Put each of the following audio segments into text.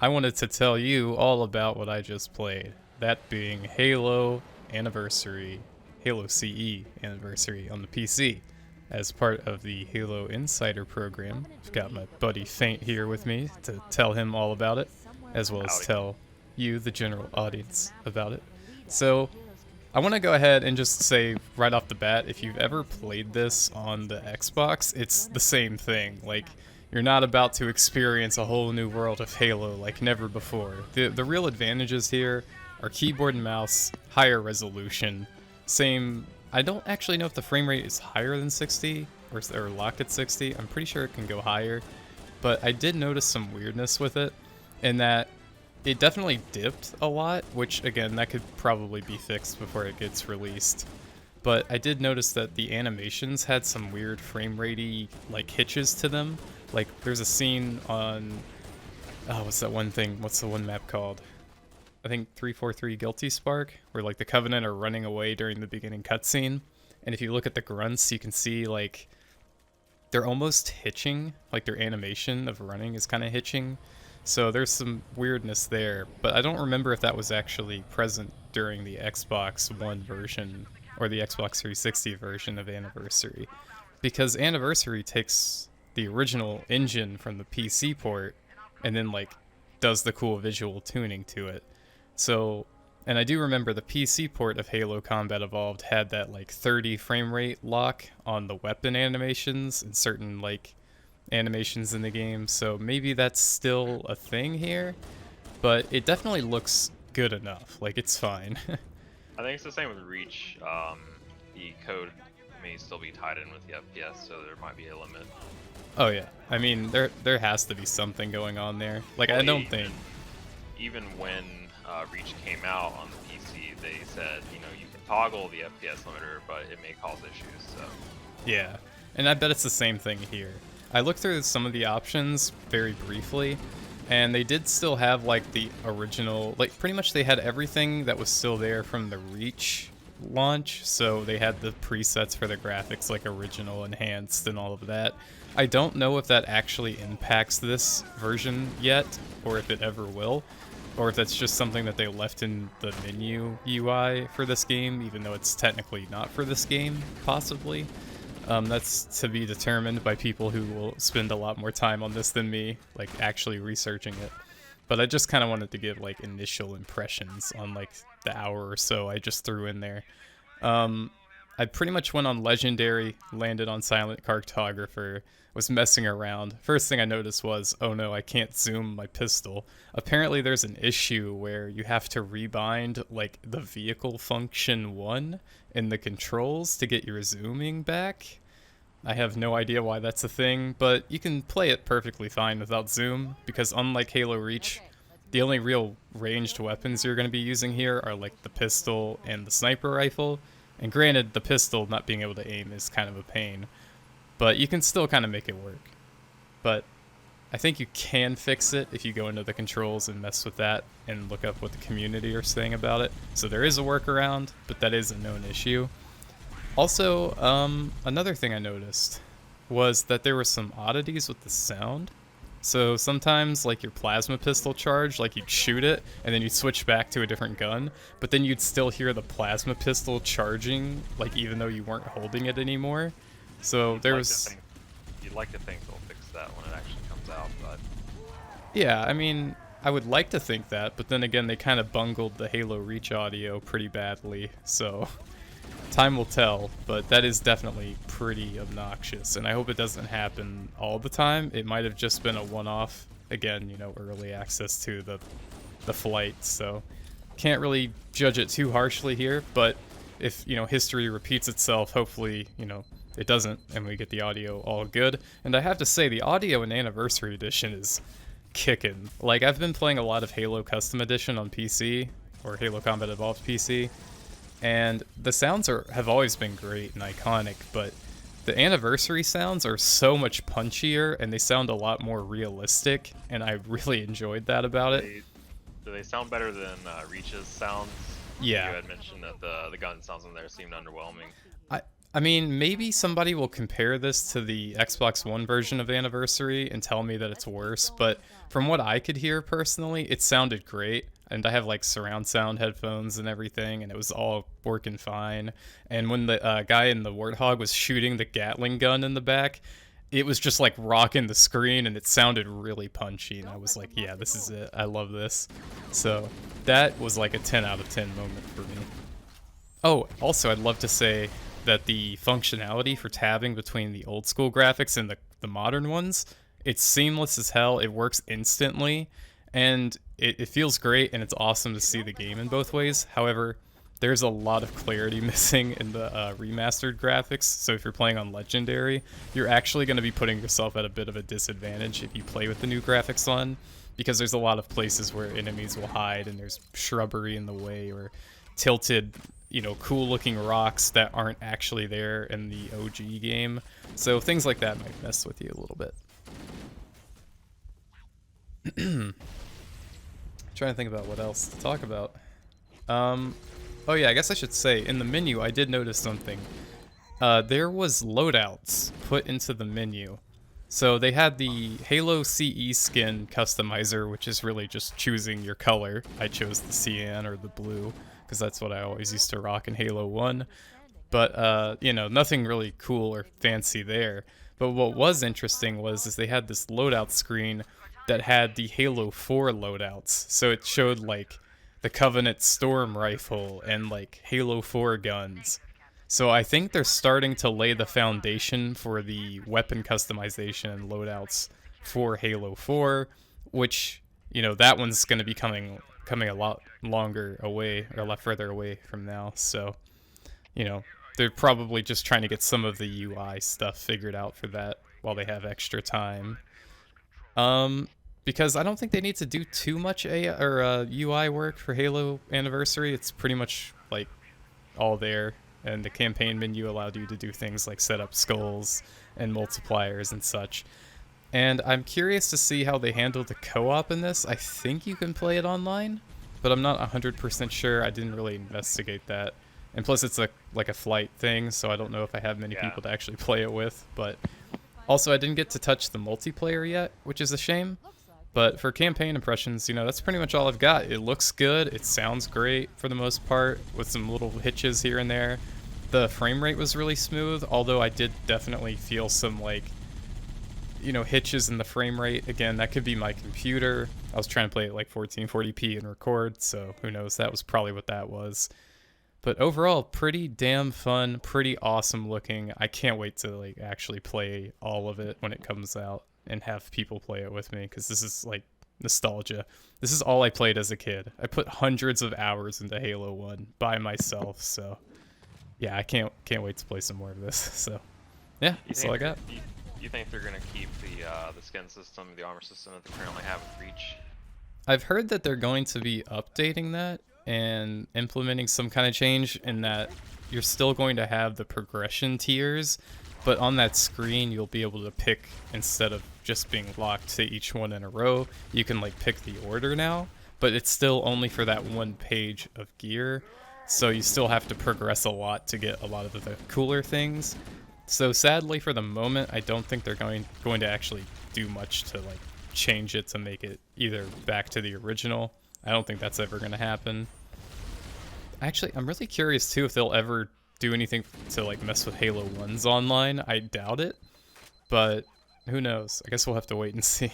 I wanted to tell you all about what I just played. That being Halo Anniversary, Halo CE Anniversary on the PC. As part of the Halo Insider program, I've got my buddy Faint here with me to tell him all about it, as well as Howdy. tell you, the general audience, about it. So, I want to go ahead and just say right off the bat, if you've ever played this on the Xbox, it's the same thing. Like, you're not about to experience a whole new world of Halo like never before. The real advantages here are keyboard and mouse, higher resolution, same. I don't actually know if the frame rate is higher than 60 or locked at 60. I'm pretty sure it can go higher, but I did notice some weirdness with it, in that it definitely dipped a lot, which again, that could probably be fixed before it gets released. But I did notice that the animations had some weird frame ratey like hitches to them. Like there's a scene on what's that one thing? What's the one map called? I think 343 Guilty Spark, where like the Covenant are running away during the beginning cutscene. And if you look at the grunts, you can see like they're almost hitching, like their animation of running is kind of hitching. So there's some weirdness there, but I don't remember if that was actually present during the Xbox One version or the Xbox 360 version of Anniversary. Because Anniversary takes the original engine from the PC port and then like does the cool visual tuning to it. So, and I do remember the PC port of Halo Combat Evolved had that like 30 frame rate lock on the weapon animations and certain like animations in the game, so maybe that's still a thing here, but it definitely looks good enough. Like, it's fine. I think it's the same with Reach. The code may still be tied in with the FPS, so there might be a limit. Oh yeah, I mean, there has to be something going on there. Like, Well, I don't think... even when Reach came out on the PC, they said, you can toggle the FPS limiter, but it may cause issues, so... Yeah, and I bet it's the same thing here. I looked through some of the options very briefly, and they did still have like the original, like pretty much they had everything that was still there from the Reach launch. So they had the presets for the graphics, like original, enhanced, and all of that. I don't know if that actually impacts this version yet, or if it ever will, or if that's just something that they left in the menu UI for this game, even though it's technically not for this game, possibly. That's to be determined by people who will spend a lot more time on this than me, like actually researching it. But I just kind of wanted to give like initial impressions on like the hour or so I just threw in there. I pretty much went on Legendary, landed on Silent Cartographer, was messing around. First thing I noticed was, oh no, I can't zoom my pistol. Apparently there's an issue where you have to rebind like the vehicle function 1 in the controls to get your zooming back. I have no idea why that's a thing, but you can play it perfectly fine without zoom, because unlike Halo Reach, the only real ranged weapons you're going to be using here are like the pistol and the sniper rifle. And granted, the pistol not being able to aim is kind of a pain, but you can still kind of make it work. But I think you can fix it if you go into the controls and mess with that and look up what the community are saying about it. So there is a workaround, but that is a known issue. Also, another thing I noticed was that there were some oddities with the sound. So sometimes, like, your plasma pistol charge, like, you'd shoot it, and then you'd switch back to a different gun, but then you'd still hear the plasma pistol charging, like, even though you weren't holding it anymore. So there was... You'd like to think they'll fix that when it actually comes out, but... Yeah, I mean, I would like to think that, but then again, they kind of bungled the Halo Reach audio pretty badly, so... Time will tell, but that is definitely pretty obnoxious, and I hope it doesn't happen all the time. It might have just been a one-off. Again, early access to the flight, so can't really judge it too harshly here, but if, history repeats itself, hopefully, it doesn't, and we get the audio all good. And I have to say, the audio in Anniversary Edition is kicking. Like, I've been playing a lot of Halo Custom Edition on PC, or Halo Combat Evolved PC, and the sounds have always been great and iconic, but the Anniversary sounds are so much punchier, and they sound a lot more realistic, and I really enjoyed that about it. Do they sound better than Reach's sounds? Yeah. You had mentioned that the gun sounds in there seemed underwhelming. I mean, maybe somebody will compare this to the Xbox One version of Anniversary and tell me that it's worse, but from what I could hear personally, it sounded great. And I have like surround sound headphones and everything, and it was all working fine. And when the guy in the Warthog was shooting the Gatling gun in the back, it was just like rocking the screen, and it sounded really punchy. And I was like, yeah, this is it. I love this. So that was like a 10 out of 10 moment for me. Oh, also, I'd love to say that the functionality for tabbing between the old school graphics and the modern ones, it's seamless as hell. It works instantly, and it feels great, and it's awesome to see the game in both ways. However, there's a lot of clarity missing in the remastered graphics, so if you're playing on Legendary, you're actually going to be putting yourself at a bit of a disadvantage if you play with the new graphics on, because there's a lot of places where enemies will hide, and there's shrubbery in the way, or tilted, cool looking rocks that aren't actually there in the OG game. So things like that might mess with you a little bit. Trying to think about what else to talk about. Oh yeah, I guess I should say, in the menu, I did notice something. There was loadouts put into the menu. So they had the Halo CE skin customizer, which is really just choosing your color. I chose the cyan or the blue, because that's what I always used to rock in Halo 1. But, nothing really cool or fancy there. But what was interesting is they had this loadout screen that had the Halo 4 loadouts. So it showed, like, the Covenant Storm Rifle and, like, Halo 4 guns. So I think they're starting to lay the foundation for the weapon customization and loadouts for Halo 4, which, that one's going to be coming a lot longer away, or a lot further away from now. So, they're probably just trying to get some of the UI stuff figured out for that while they have extra time. Because I don't think they need to do too much UI work for Halo Anniversary. It's pretty much like all there. And the campaign menu allowed you to do things like set up skulls and multipliers and such. And I'm curious to see how they handle the co-op in this. I think you can play it online, but I'm not 100% sure. I didn't really investigate that. And plus it's like a flight thing, so I don't know if I have many people to actually play it with. But also I didn't get to touch the multiplayer yet, which is a shame. But for campaign impressions, that's pretty much all I've got. It looks good. It sounds great for the most part, with some little hitches here and there. The frame rate was really smooth, although I did definitely feel some, hitches in the frame rate. Again, that could be my computer. I was trying to play it like 1440p and record, so who knows? That was probably what that was. But overall, pretty damn fun, pretty awesome looking. I can't wait to actually play all of it when it comes out and have people play it with me, because this is nostalgia. This is all I played as a kid. I put hundreds of hours into Halo 1 by myself, so yeah, I can't wait to play some more of this. So yeah, that's all I got. You think they're gonna keep the skin system, the armor system that they currently have with Reach? I've heard that they're going to be updating that and implementing some kind of change in that you're still going to have the progression tiers, but on that screen you'll be able to pick, instead of just being locked to each one in a row, you can pick the order now, but it's still only for that one page of gear, so you still have to progress a lot to get a lot of the cooler things. So sadly for the moment, I don't think they're going to actually do much to change it to make it either back to the original. I don't think that's ever going to happen. Actually, I'm really curious too if they'll ever do anything to mess with Halo 1's online. I doubt it, but who knows? I guess we'll have to wait and see.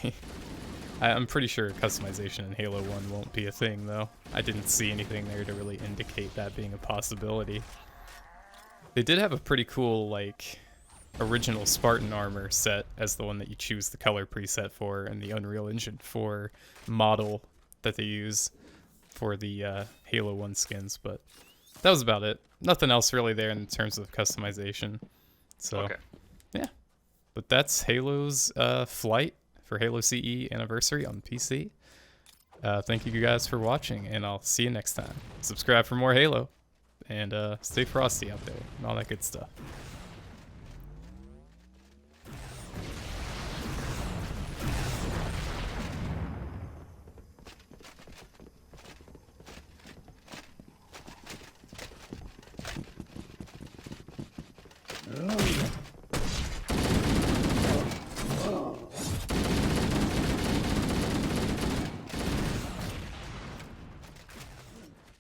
I'm pretty sure customization in Halo 1 won't be a thing though. I didn't see anything there to really indicate that being a possibility. They did have a pretty cool original Spartan armor set as the one that you choose the color preset for, and the Unreal Engine 4 model that they use for the Halo 1 skins, but that was about it. Nothing else really there in terms of customization. So, okay. Yeah. But that's Halo's flight for Halo CE Anniversary on PC. Thank you guys for watching, and I'll see you next time. Subscribe for more Halo, and stay frosty out there, and all that good stuff.